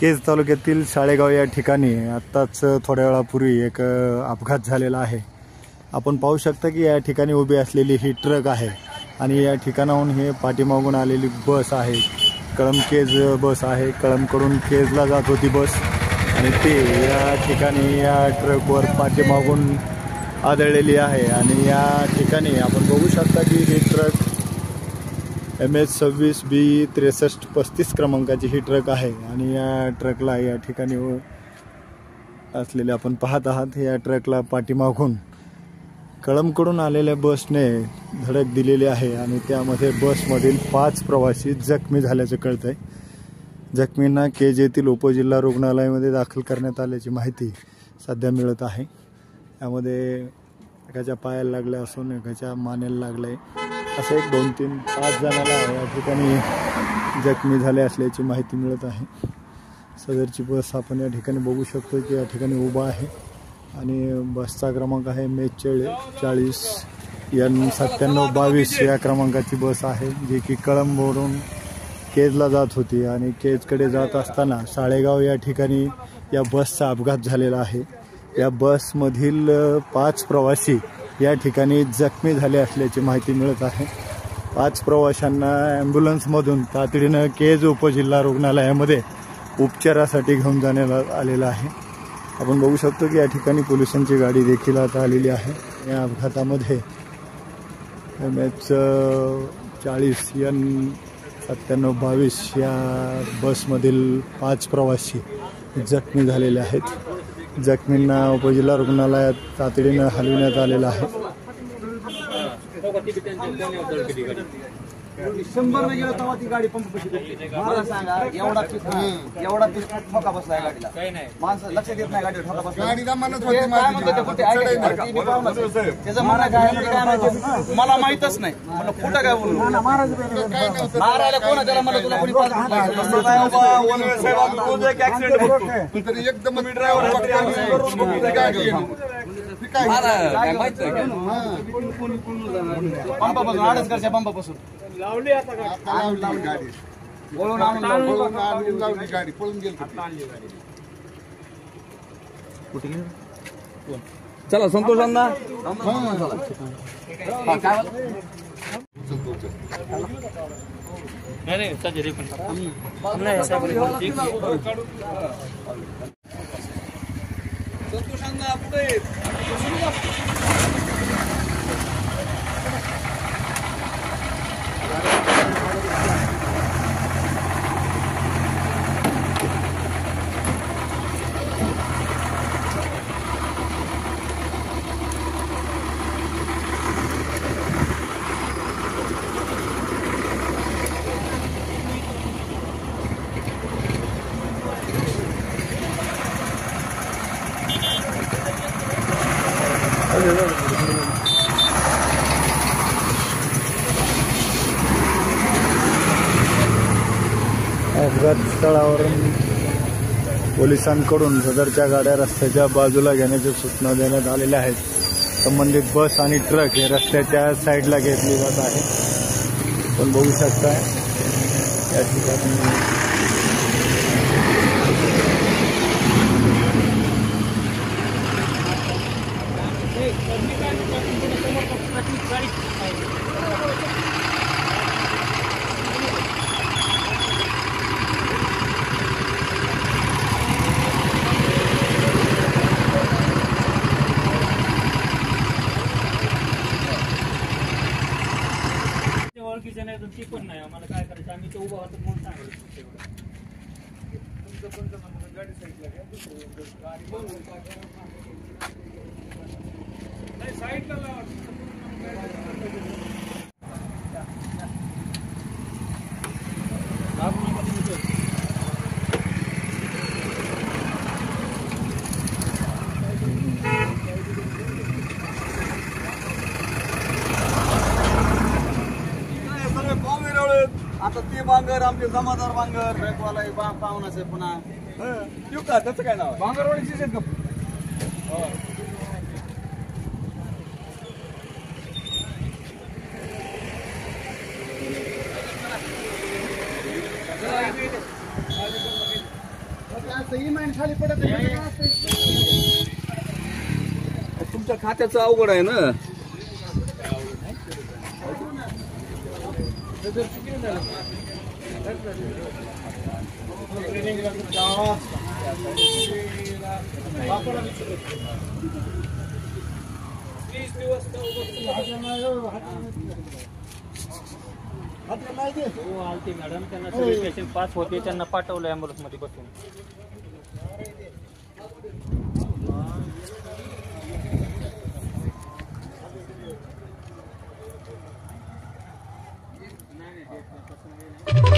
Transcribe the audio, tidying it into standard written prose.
केज तालुक्यातील साळेगाव या ठिकाणी आत्ताच थोड्या वेळापूर्वी एक अपघात झालेला आहे। आपण पाहू शकता की या ठिकाणी उभी असलेली ही ट्रक आहे आणि या ठिकाणाहून हे पाठीमागून आलेली बस आहे। कळंब केज बस आहे। कळंबकडून केजला जात होती बस आणि ते या ठिकाणी या ट्रकवर पाठीमागून आदळलेली आहे आणि या ठिकाणी आपण बघू शकता की ही ट्रक MH26B 6335 क्रमांकाची ही ट्रक आहे आणि या ट्रकला या ठिकाणी असलेले आपण पाहत आहात। या ट्रकला पाठीमागून कळंबकडून आलेल्या बसने धडक दिलेली आहे आणि त्यामध्ये बसमधील 5 प्रवासी जखमी झाल्याचे कळत आहे। जखमींना केज येथील उपजिल्हा रुग्णालयामध्ये दाखल करण्यात आल्याची माहिती सध्या मिळत आहे। यामध्ये एकाच्या पायाला लागले असून एकाच्या मानेला लागले, असे 1 2 3 5 जणांना या ठिकाणी जखमी झाले असल्याची माहिती मिळत आहे। सदरची बस आपण या ठिकाणी बघू शकतो की या ठिकाणी उभा आहे आणि बसचा क्रमांक आहे MH40 N9722 या क्रमांकाची बस आहे, जी की कळंबवरून केजला जात होती आणि केजकडे जात असताना साळेगाव या ठिकाणी या बसचा अपघात झालेला आहे। या बसमधील 5 प्रवासी या ठिकाणी जखमी झाले असल्याची माहिती मिळत आहे। 5 प्रवाशांना ॲम्ब्युलन्समधून तातडीनं केज उपजिल्हा रुग्णालयामध्ये उपचारासाठी घेऊन जाण्यात आलेलं आहे। आपण बघू शकतो की या ठिकाणी पोलिसांची गाडी देखील आता आलेली आहे। या अपघातामध्ये MH40 N9722 या बसमधील 5 प्रवासी जखमी झालेले आहेत। जखमींना उपजिल्हा रुग्णालयात तातडीनं हलविण्यात आलेलं आहे। 100 ने गेला तेव्हा ती गाडी पंप कशी मला सांगा, एवढा ठोका बसला गाडीला, माणसं लक्ष देत नाही गाडीवर ठोका बसला। गाडीला म्हणत होते त्याचं म्हणणं काय मला माहितच नाही, मला कुठं काय बोलू मारायला कोणा त्याला, मला तुला कोणी एकदम पंपापासून 2.5 वर्षा पंपापासून लावली आता गाडी बोलून आणून लावली गाडी पळून गेली। चला संतोष अण्णा पुढे अपघात स्थळावरून पोलिसांकडून सदरच्या गाड्या रस्त्याच्या बाजूला घेण्याच्या सूचना देण्यात आलेल्या आहेत। संबंधित बस आणि ट्रक हे रस्त्याच्या साईडला घेतली जात आहे। आपण बघू शकता या ठिकाणी ओळखीचे नाही ती पण नाही, आम्हाला काय करायचं, आम्ही ते उभा होतो म्हणून सांगितलं। गाडी साईडला घ्या, साईडला लावा। आता ते बांगर आमचे जमादार बांगर ब्रेकवाला पाहुणाच आहे पुन्हा का त्याचं काय नाव बांगरवाडीचीच आहेत का? तुमच्या खात्याचं अवघड आहे ना. हो आलते मॅडम, त्यांना सगळे पेशंट पास होते, त्यांना पाठवलं ॲम्ब्युलन्स मध्ये बसून. नाही